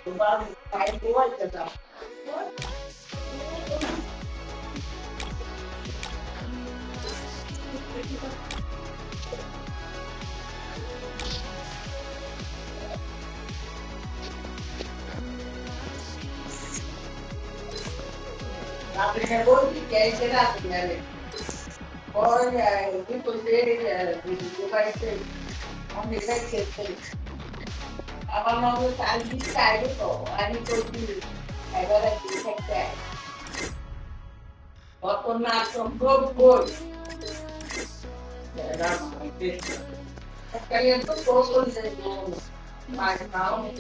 La prima volta che hai cenato, poi tutto il bene, ogni vecchio avevamo avuto tanti stadi, anni così, e ora ti sei te. Ho tornato un po' poi, perché io non posso dire ma no.